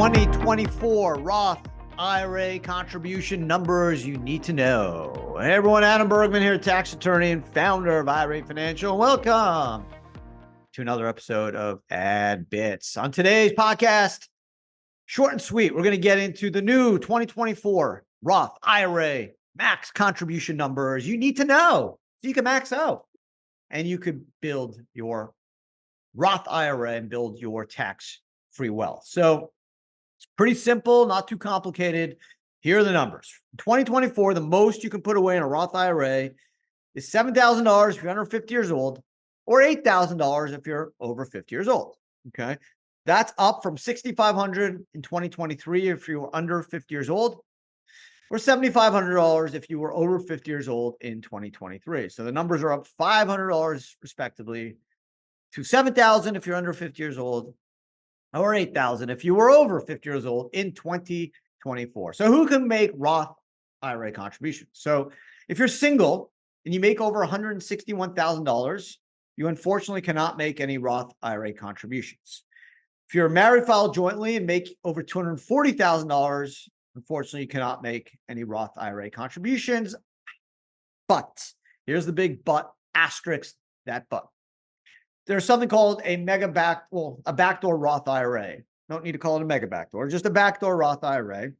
2024 Roth IRA contribution numbers you need to know. Hey everyone, Adam Bergman here, tax attorney and founder of IRA Financial. Welcome to another episode of AdBits. On today's podcast, short and sweet, we're going to get into the new 2024 Roth IRA max contribution numbers you need to know so you can max out and you could build your Roth IRA and build your tax-free wealth. So it's pretty simple, not too complicated. Here are the numbers. In 2024, the most you can put away in a Roth IRA is $7,000 if you're under 50 years old, or $8,000 if you're over 50 years old. Okay. That's up from $6,500 in 2023 if you were under 50 years old, or $7,500 if you were over 50 years old in 2023. So the numbers are up $500 respectively to $7,000 if you're under 50 years old, or $8,000 if you were over 50 years old in 2024. So who can make Roth IRA contributions? So if you're single and you make over $161,000, you unfortunately cannot make any Roth IRA contributions. If you're married, filed jointly, and make over $240,000, unfortunately, you cannot make any Roth IRA contributions. But here's the big but, asterisk that but. There's something called a backdoor Roth IRA. Don't need to call it a mega backdoor, just a backdoor Roth IRA,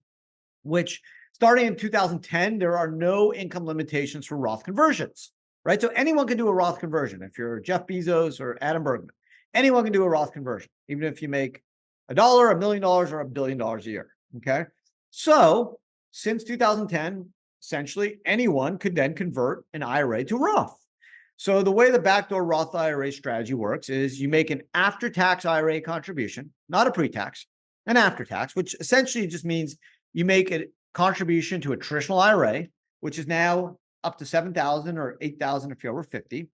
which starting in 2010, there are no income limitations for Roth conversions, right? So anyone can do a Roth conversion. If you're Jeff Bezos or Adam Bergman, anyone can do a Roth conversion, even if you make $1, $1 million, or $1 billion a year, okay? So since 2010, essentially anyone could then convert an IRA to Roth. So the way the backdoor Roth IRA strategy works is you make an after-tax IRA contribution, not a pre-tax, an after-tax, which essentially just means you make a contribution to a traditional IRA, which is now up to $7,000 or $8,000 if you're over 50.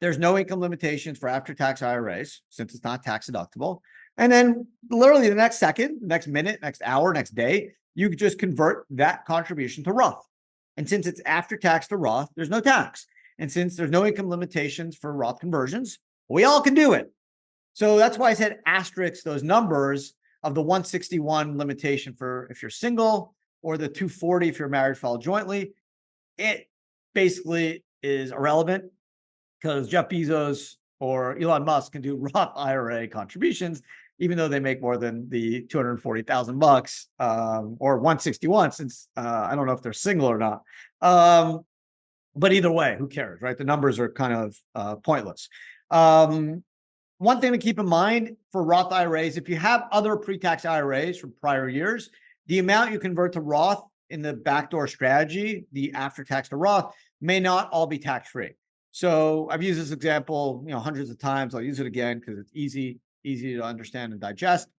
There's no income limitations for after-tax IRAs since it's not tax deductible. And then literally the next second, next minute, next hour, next day, you just convert that contribution to Roth. And since it's after-tax to Roth, there's no tax. And since there's no income limitations for Roth conversions, we all can do it. So that's why I said asterisk those numbers of the 161 limitation for if you're single, or the 240 if you're married, filed jointly. It basically is irrelevant because Jeff Bezos or Elon Musk can do Roth IRA contributions, even though they make more than the $240,000 or 161, since I don't know if they're single or not. But either way, who cares, right? The numbers are kind of pointless. One thing to keep in mind for Roth IRAs, if you have other pre-tax IRAs from prior years, the amount you convert to Roth in the backdoor strategy, the after-tax to Roth, may not all be tax-free. So I've used this example, hundreds of times. I'll use it again because it's easy to understand and digest.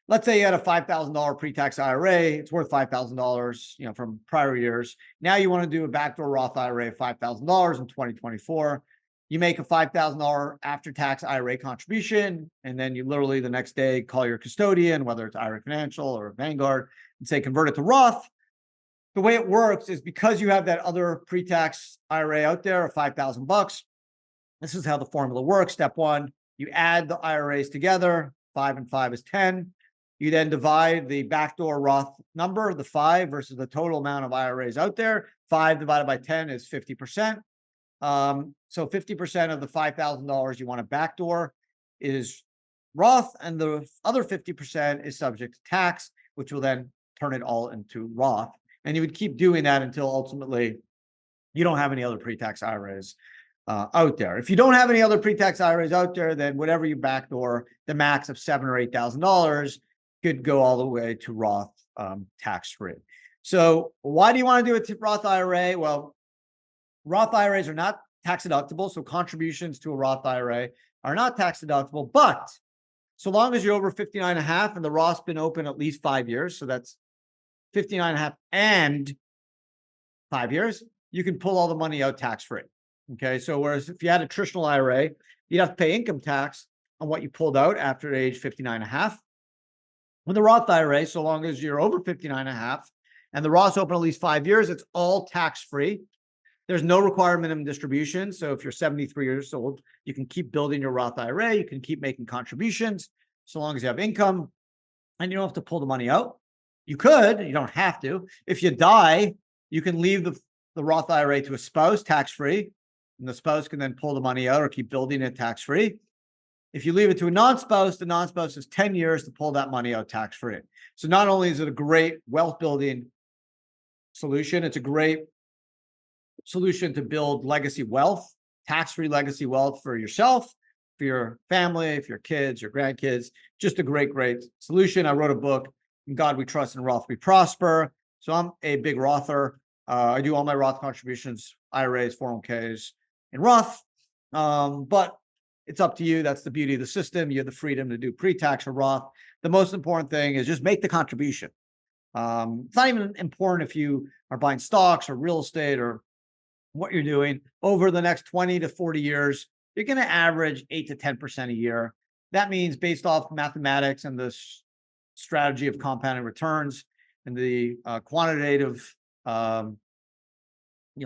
Let's say you had a $5,000 pre-tax IRA. It's worth $5,000, from prior years. Now you want to do a backdoor Roth IRA of $5,000 in 2024. You make a $5,000 after-tax IRA contribution, and then you literally the next day call your custodian, whether it's IRA Financial or Vanguard, and say convert it to Roth. The way it works is because you have that other pre-tax IRA out there of $5,000. This is how the formula works. Step one, you add the IRAs together. 5 and 5 is 10. You then divide the backdoor Roth number, the 5, versus the total amount of IRAs out there. 5 divided by 10 is 50%. So 50% of the $5,000 you want to backdoor is Roth, and the other 50% is subject to tax, which will then turn it all into Roth. And you would keep doing that until ultimately you don't have any other pre-tax IRAs out there. If you don't have any other pre-tax IRAs out there, then whatever you backdoor, the max of $7,000 or $8,000 could go all the way to Roth tax-free. So why do you want to do a Roth IRA? Well, Roth IRAs are not tax deductible, so contributions to a Roth IRA are not tax deductible, but so long as you're over 59 and a half and the Roth's been open at least 5 years, so that's 59 and a half and 5 years, you can pull all the money out tax-free. Okay, so whereas if you had a traditional IRA, you'd have to pay income tax on what you pulled out after age 59 and a half. With the Roth IRA, so long as you're over 59 and a half and the Roth's open at least 5 years, it's all tax-free. There's no required minimum distribution. So if you're 73 years old, you can keep building your Roth IRA. You can keep making contributions so long as you have income. and you don't have to pull the money out. You could, you don't have to. If you die, you can leave the Roth IRA to a spouse tax-free, and the spouse can then pull the money out or keep building it tax-free. If you leave it to a non-spouse, the non-spouse has 10 years to pull that money out tax-free. So not only is it a great wealth building solution, it's a great solution to build legacy wealth, tax-free legacy wealth for yourself, for your family, for your kids, your grandkids. Just a great, great solution. I wrote a book, In God We Trust and Roth We Prosper. So I'm a big Rother. I do all my Roth contributions, IRAs, 401ks, and Roth. But it's up to you. That's the beauty of the system. You have the freedom to do pre-tax or Roth. The most important thing is just make the contribution. It's not even important if you are buying stocks or real estate or what you're doing. Over the next 20 to 40 years, you're going to average 8 to 10% a year. That means based off mathematics and the strategy of compounding returns and the quantitative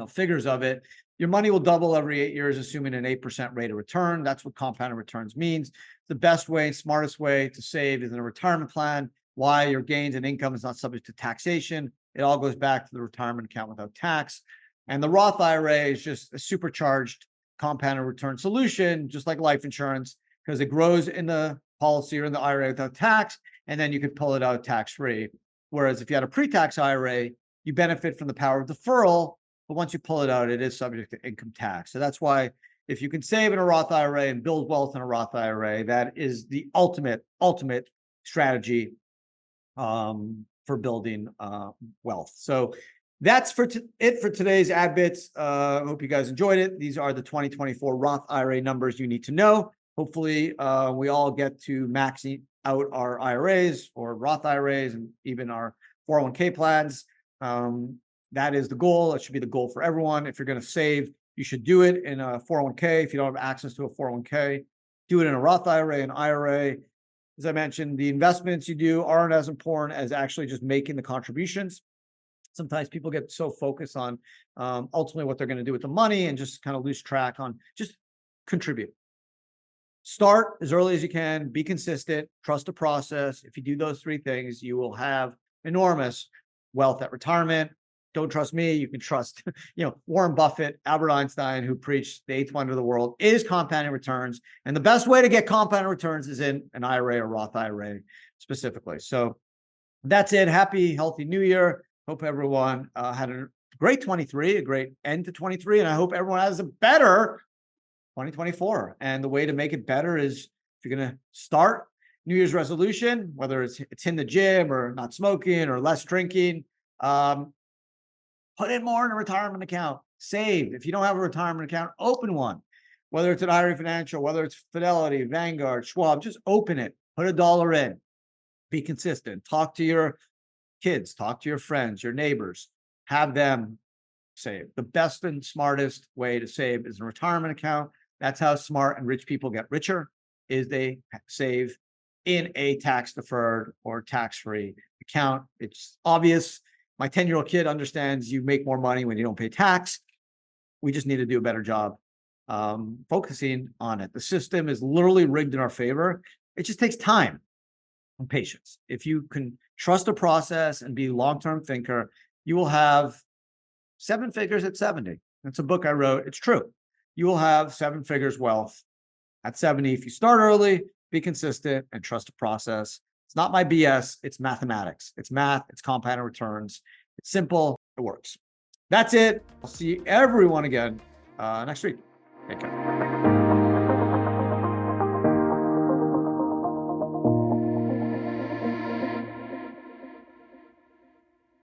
figures of it, your money will double every 8 years, assuming an 8% rate of return. That's what compounding returns means. The best way, smartest way to save is in a retirement plan. Why? Your gains and income is not subject to taxation. It all goes back to the retirement account without tax. And the Roth IRA is just a supercharged compounded return solution, just like life insurance, because it grows in the policy or in the IRA without tax, and then you can pull it out tax-free. Whereas if you had a pre-tax IRA, you benefit from the power of deferral, but once you pull it out, it is subject to income tax. So that's why if you can save in a Roth IRA and build wealth in a Roth IRA, that is the ultimate strategy for building wealth. So that's it for today's AdBits. I hope you guys enjoyed it. These are the 2024 Roth IRA numbers you need to know. Hopefully, we all get to max out our IRAs or Roth IRAs and even our 401k plans. That is the goal. It should be the goal for everyone. If you're going to save, you should do it in a 401k. If you don't have access to a 401k, do it in a Roth IRA, an IRA. As I mentioned, the investments you do aren't as important as actually just making the contributions. Sometimes people get so focused on ultimately what they're going to do with the money and just kind of lose track on just contribute. Start as early as you can, be consistent, trust the process. If you do those three things, you will have enormous wealth at retirement. Don't trust me. You can trust, Warren Buffett, Albert Einstein, who preached the eighth wonder of the world is compounding returns. And the best way to get compounding returns is in an IRA or Roth IRA specifically. So that's it. Happy, healthy New Year. Hope everyone had a great 23, a great end to 23. And I hope everyone has a better 2024. And the way to make it better is if you're going to start New Year's resolution, whether it's in the gym or not smoking or less drinking, put in more in a retirement account. Save. If you don't have a retirement account, open one. Whether it's an IRA Financial, whether it's Fidelity, Vanguard, Schwab, just open it. Put $1 in. Be consistent. Talk to your kids. Talk to your friends, your neighbors. Have them save. The best and smartest way to save is a retirement account. That's how smart and rich people get richer, is they save in a tax-deferred or tax-free account. It's obvious. My 10-year-old kid understands you make more money when you don't pay tax. We just need to do a better job focusing on it. The system is literally rigged in our favor. It just takes time and patience. If you can trust the process and be a long-term thinker, you will have 7 figures at 70. That's a book I wrote. It's true. You will have 7 figures wealth at 70 if you start early, be consistent, and trust the process. It's not my BS. It's mathematics. It's math. It's compounded returns. It's simple. It works. That's it. I'll see everyone again next week. Take care.